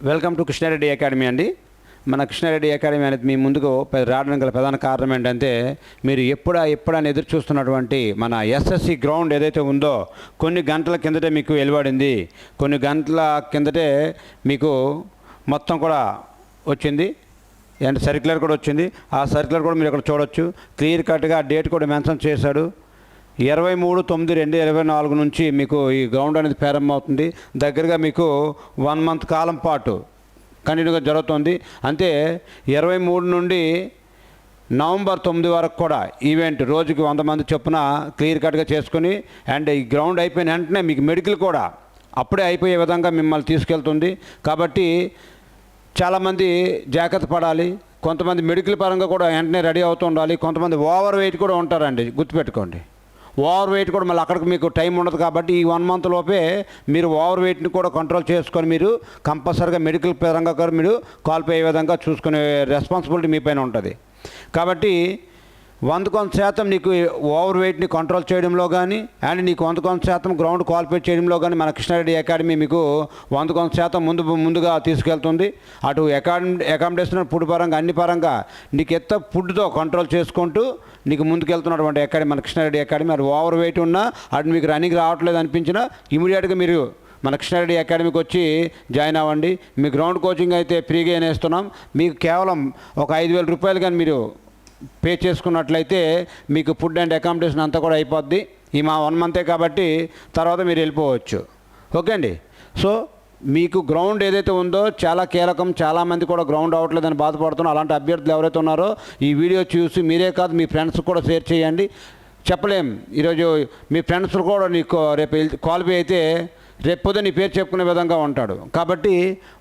Welcome to Krishna Reddy academy అండి. మన Krishna Reddy academy అనేది మీ ముందుకు రావడానికి గల ప్రధాన కారణం ఏంటంటే, మీరు ఎప్పుడని ఎదురు చూస్తున్నటువంటి మన ఎస్ఎస్సి గ్రౌండ్ ఏదైతే ఉందో కొన్ని గంటల కిందటే మీకు వెలువడింది. కొన్ని గంటల కిందటే మీకు మొత్తం కూడా వచ్చింది అండ్ సర్క్యులర్ కూడా వచ్చింది. ఆ సర్క్యులర్ కూడా మీరు ఇక్కడ చూడొచ్చు. క్లియర్ కట్గా డేట్ కూడా మెన్షన్ చేశాడు. 23/9/2024 నుంచి మీకు ఈ గ్రౌండ్ అనేది ప్రారంభమవుతుంది. దగ్గరగా మీకు 1 మంత్ కాలం పాటు కంటిన్యూగా జరుగుతుంది. అంటే 23 నుండి నవంబర్ 9 వరకు కూడా ఈవెంట్ రోజుకి 100 మంది చొప్పున క్లియర్ కట్గా చేసుకుని అండ్ ఈ గ్రౌండ్ అయిపోయిన వెంటనే మీకు మెడికల్ కూడా అప్పుడే అయిపోయే విధంగా మిమ్మల్ని తీసుకెళ్తుంది. కాబట్టి చాలామంది జాగ్రత్త పడాలి. కొంతమంది మెడికల్ పరంగా కూడా వెంటనే రెడీ అవుతూ ఉండాలి. కొంతమంది ఓవర్ వెయిట్ కూడా ఉంటారండి, గుర్తుపెట్టుకోండి. ఓవర్ వెయిట్ కూడా మళ్ళీ అక్కడికి మీకు టైం ఉండదు. కాబట్టి ఈ 1 మంత్ లోపే మీరు ఓవర్ వెయిట్ని కూడా కంట్రోల్ చేసుకొని మీరు కంపల్సరీగా మెడికల్ పరంగా కూడా మీరు క్వాలిఫై అయ్యే విధంగా చూసుకునే రెస్పాన్సిబిలిటీ మీ పైన ఉంటుంది. కాబట్టి 100% నీకు ఓవర్ వెయిట్ని కంట్రోల్ చేయడంలో కానీ అండ్ నీకు 100% గ్రౌండ్ క్వాలిఫై చేయడంలో కానీ మన కృష్ణారెడ్డి అకాడమీ మీకు 100% ముందుగా తీసుకెళ్తుంది. అటు అకామిడేషన్ ఫుడ్ పరంగా అన్ని పరంగా నీకు ఫుడ్తో కంట్రోల్ చేసుకుంటూ నీకు ముందుకెళ్తున్నటువంటి అకాడమీ మన కృష్ణారెడ్డి అకాడమీ. అది ఓవర్ వెయిట్ ఉన్నా అటు మీకు రన్నింగ్ రావట్లేదు అనిపించినా ఇమీడియట్గా మీరు మన కృష్ణారెడ్డి అకాడమీకి వచ్చి జాయిన్ అవ్వండి. మీ గ్రౌండ్ కోచింగ్ అయితే ఫ్రీగా వేస్తున్నాం. మీకు కేవలం ఒక 5,000 రూపాయలు కానీ మీరు పే చేసుకున్నట్లయితే మీకు ఫుడ్ అండ్ అకామిడేషన్ అంతా కూడా అయిపోద్ది. ఈ మా 1 మంతే కాబట్టి తర్వాత మీరు వెళ్ళిపోవచ్చు. ఓకే అండి. సో మీకు గ్రౌండ్ ఏదైతే ఉందో చాలా కీలకం. చాలామంది కూడా గ్రౌండ్ అవ్వట్లేదని బాధపడుతున్నారు. అలాంటి అభ్యర్థులు ఎవరైతే ఉన్నారో ఈ వీడియో చూసి మీరే కాదు మీ ఫ్రెండ్స్ కూడా షేర్ చేయండి. చెప్పలేం, ఈరోజు మీ ఫ్రెండ్స్ కూడా నీకు రేపు క్వాలిఫై అయితే రేపు పొద్దున నీ పేరు చెప్పుకునే విధంగా ఉంటాడు. కాబట్టి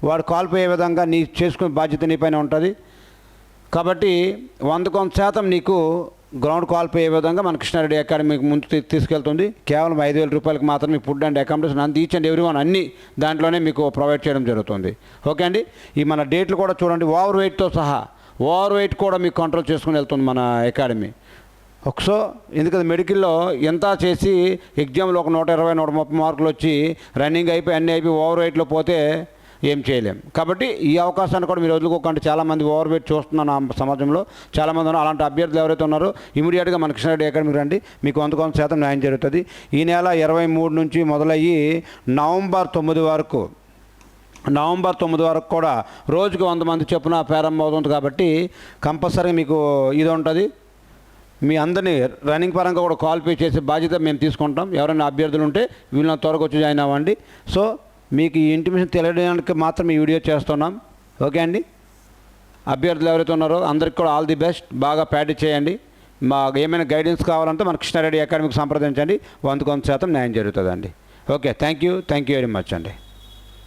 వాడు క్వాలిఫై అయ్యే విధంగా నీ చేసుకునే బాధ్యత నీ పైన ఉంటుంది. కాబట్టి 100% నీకు గ్రౌండ్ క్వాలిఫై అయ్యే విధంగా మన కృష్ణారెడ్డి అకాడమీకి ముందు తీసుకెళ్తుంది. కేవలం 5,000 రూపాయలకు మాత్రమే ఫుడ్ అండ్ అకామిడేషన్ అంత ఈచ్ అండ్ ఎవ్రీ వన్ అన్ని దాంట్లోనే మీకు ప్రొవైడ్ చేయడం జరుగుతుంది. ఓకే అండి. ఈ మన డేట్లు కూడా చూడండి. ఓవర్ వెయిట్తో సహా ఓవర్ వెయిట్ కూడా మీకు కంట్రోల్ చేసుకుని వెళ్తుంది మన అకాడమీ. సో ఎందుకంటే మెడికల్లో ఎంత చేసి ఎగ్జామ్లో ఒక 120, 130 మార్కులు వచ్చి రన్నింగ్ అయిపోయి అన్నీ అయిపోయి ఓవర్ వెయిట్లో పోతే ఏం చేయలేం. కాబట్టి ఈ అవకాశాన్ని కూడా మీరు వదులుకోకండి. చాలామంది ఓవర్ వెయిట్ చూస్తున్నాను ఆ సమాజంలో చాలామంది ఉన్నారు. అలాంటి అభ్యర్థులు ఎవరైతే ఉన్నారో ఇమీడియట్గా మన కృష్ణారెడ్డి అకాడమీకి రండి. మీకు 100% న్యాయం జరుగుతుంది. ఈ నెల 23 నుంచి మొదలయ్యి నవంబర్ 9 వరకు కూడా రోజుకి 100 మంది చొప్పున ప్రారంభం అవుతుంది. కాబట్టి కంపల్సరీగా మీకు ఇది ఉంటుంది. మీ అందరినీ రన్నింగ్ పరంగా కూడా క్వాలిఫై చేసే బాధ్యత మేము తీసుకుంటాం. ఎవరైనా అభ్యర్థులు ఉంటే వీళ్ళని త్వరగా వచ్చి జాయిన్ అవ్వండి. సో మీకు ఈ ఇంటిమేషన్ తెలియడానికి మాత్రం ఈ వీడియో చేస్తున్నాం. ఓకే అండి. అభ్యర్థులు ఎవరైతే ఉన్నారో అందరికి కూడా ఆల్ ది బెస్ట్. బాగా ప్రాక్టీస్ చేయండి. మాకు ఏమైనా గైడెన్స్ కావాలంటే మన కృష్ణారెడ్డి అకాడమీకి సంప్రదించండి. 100% న్యాయం జరుగుతుందండి. Okay, thank you very much అండి.